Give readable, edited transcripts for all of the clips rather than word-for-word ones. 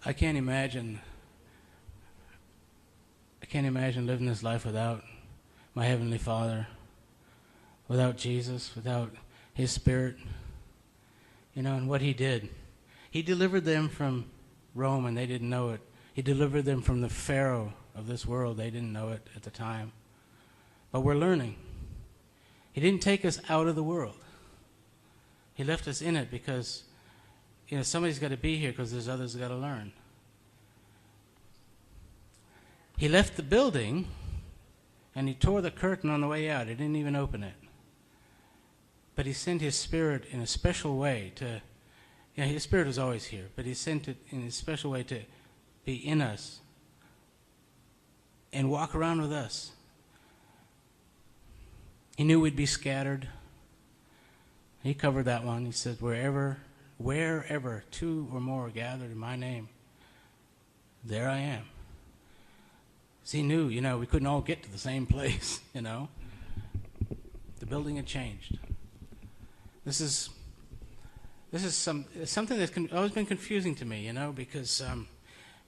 I can't imagine living this life without my Heavenly Father, without Jesus, without His Spirit. And what He did. He delivered them from Rome and they didn't know it. He delivered them from the Pharaoh of this world. They didn't know it at the time. But we're learning. He didn't take us out of the world. He left us in it because, somebody's got to be here because there's others that got to learn. He left the building and He tore the curtain on the way out. He didn't even open it. But He sent His Spirit in a special way to, His Spirit was always here, but He sent it in a special way to be in us and walk around with us. He knew we'd be scattered. He covered that one. He said, wherever two or more are gathered in my name, there I am. So He knew, we couldn't all get to the same place, The building had changed. This is something that's always been confusing to me, because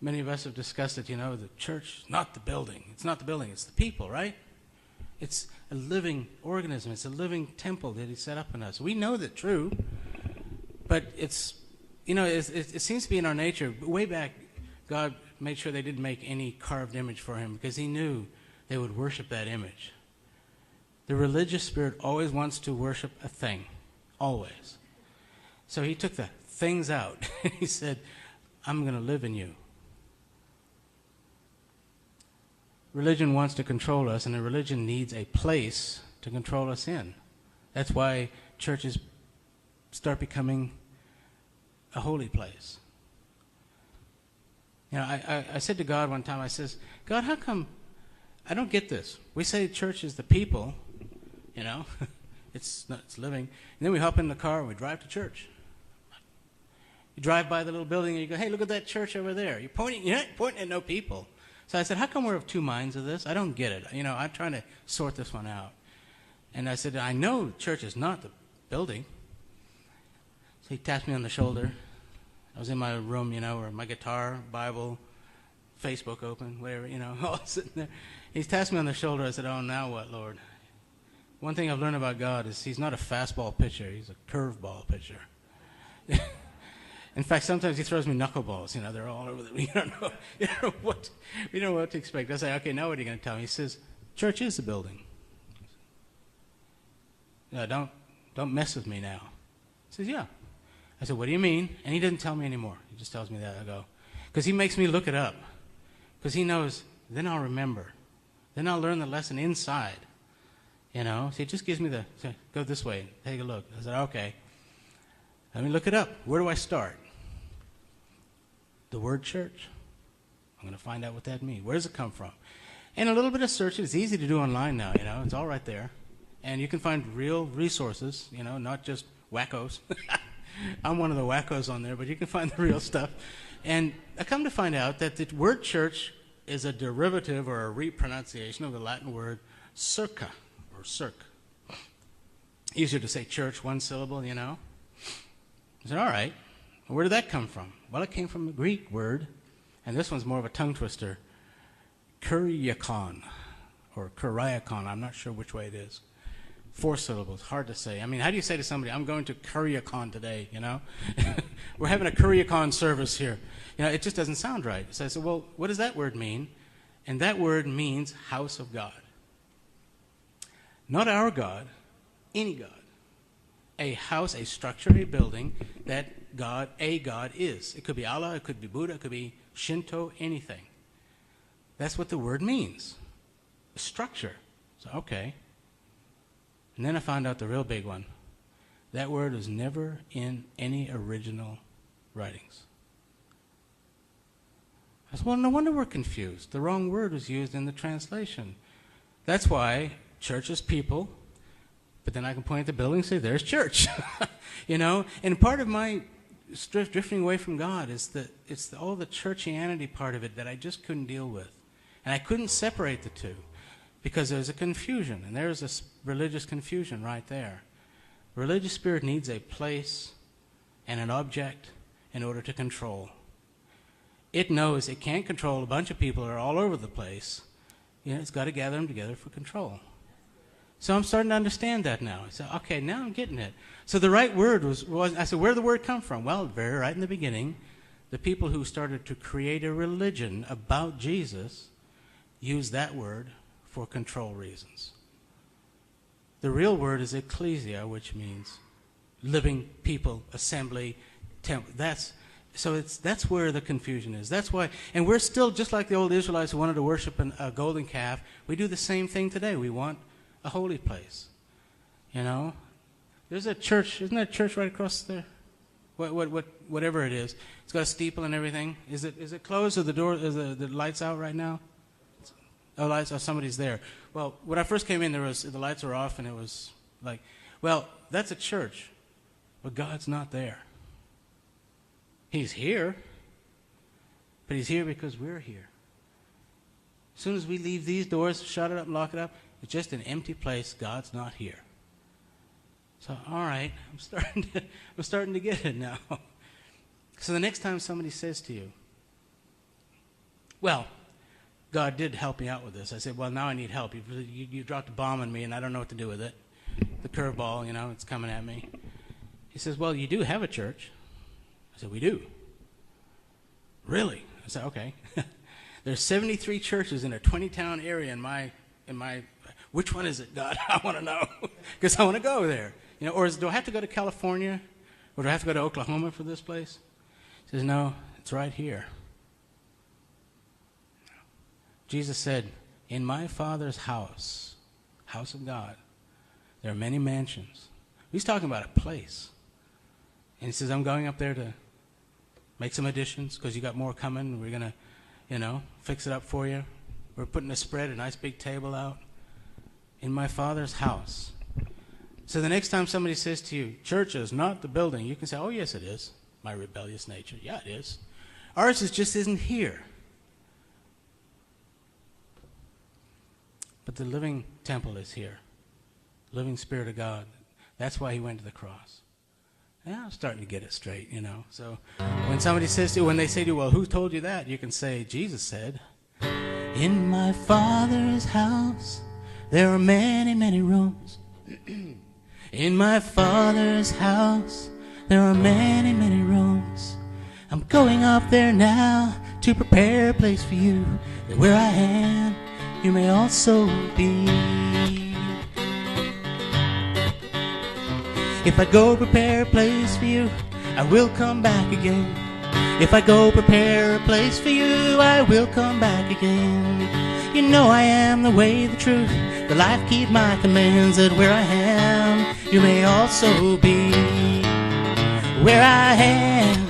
many of us have discussed it, the church, not the building. It's not the building, it's the people, right? It's a living organism. It's a living temple that He set up in us. We know that's true, but it seems to be in our nature. Way back, God made sure they didn't make any carved image for Him because He knew they would worship that image. The religious spirit always wants to worship a thing, always. So He took the things out. He said, I'm going to live in you. Religion wants to control us, and a religion needs a place to control us in. That's why churches start becoming a holy place. I said to God one time, I says, God, how come I don't get this? We say church is the people, it's living. And then we hop in the car and we drive to church. You drive by the little building and you go, hey, look at that church over there. You're not pointing at no people. So I said, how come we're of two minds of this? I don't get it. I'm trying to sort this one out. And I said, I know church is not the building. So He tapped me on the shoulder. I was in my room, where my guitar, Bible, Facebook open, whatever, all sitting there. He tapped me on the shoulder. I said, oh, now what, Lord? One thing I've learned about God is He's not a fastball pitcher. He's a curveball pitcher. In fact, sometimes He throws me knuckleballs. They're all over we don't know what to expect. I say, okay, now what are you going to tell me? He says, church is the building. Don't mess with me now. He says, yeah. I said, what do you mean? And He doesn't tell me anymore. He just tells me that. I go, because He makes me look it up. Because He knows, then I'll remember. Then I'll learn the lesson inside. So He just gives me go this way, take a look. I said, okay. Let me look it up. Where do I start? The word church. I'm going to find out what that means. Where does it come from? And a little bit of search. It's easy to do online now, It's all right there. And you can find real resources, not just wackos. I'm one of the wackos on there, but you can find the real stuff. And I come to find out that the word church is a derivative or a repronunciation of the Latin word circa, or circ. Easier to say church, one syllable, I said, all right. Where did that come from? Well, it came from the Greek word, and this one's more of a tongue twister, kuriakon, or kuriakon. I'm not sure which way it is. 4 syllables, hard to say. How do you say to somebody, I'm going to kuriakon today, We're having a kuriakon service here. It just doesn't sound right. So I said, well, what does that word mean? And that word means house of God. Not our God, any God. A house, a structure, a building that a God is. It could be Allah, it could be Buddha, it could be Shinto, anything. That's what the word means. A structure. So, okay. And then I found out the real big one. That word was never in any original writings. I said, well, no wonder we're confused. The wrong word was used in the translation. That's why church is people, but then I can point at the building and say, there's church. And part of my drifting away from God is that it's all the churchianity part of it that I just couldn't deal with. And I couldn't separate the two because there's a confusion, and there's a religious confusion right there. Religious spirit needs a place and an object in order to control. it knows it can't control a bunch of people that are all over the place. It's got to gather them together for control. So I'm starting to understand that now. I said, okay, now I'm getting it. So the right word was I said, where did the word come from? Well, very right in the beginning, the people who started to create a religion about Jesus used that word for control reasons. The real word is ecclesia, which means living people, assembly, temple. That's where the confusion is. That's why, and we're still just like the old Israelites who wanted to worship a golden calf. We do the same thing today. We want a holy place. There's a church. Isn't there a church right across there? Whatever it is, it's got a steeple and everything. Is it closed or the door? Is the lights out right now? Oh, lights! Oh, somebody's there. Well, when I first came in, the lights were off, and it was like, well, that's a church, but God's not there. He's here, but he's here because we're here. As soon as we leave these doors, shut it up, and lock it up, it's just an empty place. God's not here. So, all right, I'm starting to get it now. So the next time somebody says to you, well, God did help me out with this. I said, well, now I need help. You dropped a bomb on me, and I don't know what to do with it. The curveball, it's coming at me. He says, well, you do have a church. I said, we do. Really? I said, okay. There's 73 churches in a 20-town area in my. Which one is it, God? I want to know, because I want to go there. Or do I have to go to California, or do I have to go to Oklahoma for this place? He says, no, it's right here. Jesus said, in my Father's house of God, there are many mansions. He's talking about a place. And he says, I'm going up there to make some additions because you got more coming. We're going to, fix it up for you. We're putting a nice big table out. In my Father's house. So the next time somebody says to you, church is not the building, you can say, oh, yes, it is. My rebellious nature. Yeah, it is. Ours just isn't here. But the living temple is here. Living Spirit of God. That's why he went to the cross. Yeah, I'm starting to get it straight, So when somebody says to you, when they say to you, well, who told you that? You can say, Jesus said, in my Father's house, there are many, many rooms. In my Father's house, there are many, many rooms. I'm going up there now to prepare a place for you, that where I am, you may also be. If I go prepare a place for you, I will come back again. If I go prepare a place for you, I will come back again. You know I am the way, the truth, the life, keep my commands, that where I am, you may also be. Where I am,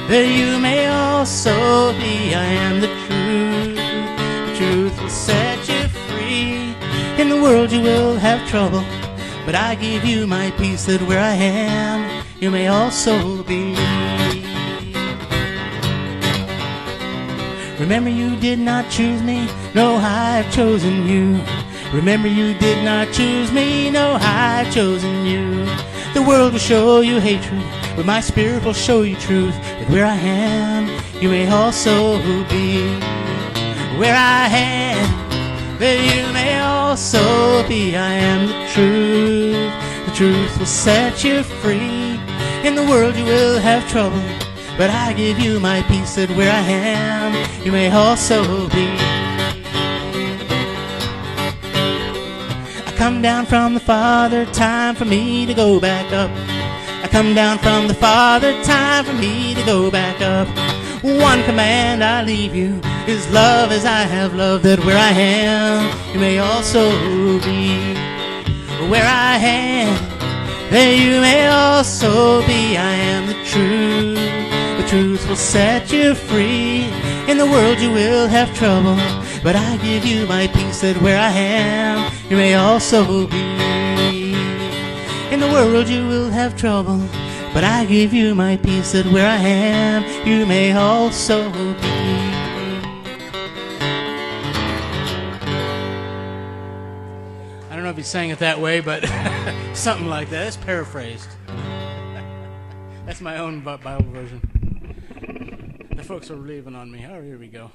that you may also be. I am the truth will set you free. In the world you will have trouble, but I give you my peace, that where I am, you may also be. Remember you did not choose me, no, I've chosen you. Remember you did not choose me, no, I've chosen you. The world will show you hatred, but my Spirit will show you truth, that where I am, you may also be. Where I am, that you may also be. I am the truth will set you free. In the world you will have trouble, but I give you my peace, that where I am, you may also be. I come down from the Father, time for me to go back up. I come down from the Father, time for me to go back up. One command I leave you, is love as I have loved, that where I am, you may also be. Where I am, there you may also be. I am the truth will set you free. In the world you will have trouble, but I give you my peace, that where I am, you may also be. In the world you will have trouble, but I give you my peace, that where I am, you may also be. I don't know if he sang it that way, but something like that. It's paraphrased. That's my own Bible version. The folks are leaving on me. Oh, here we go.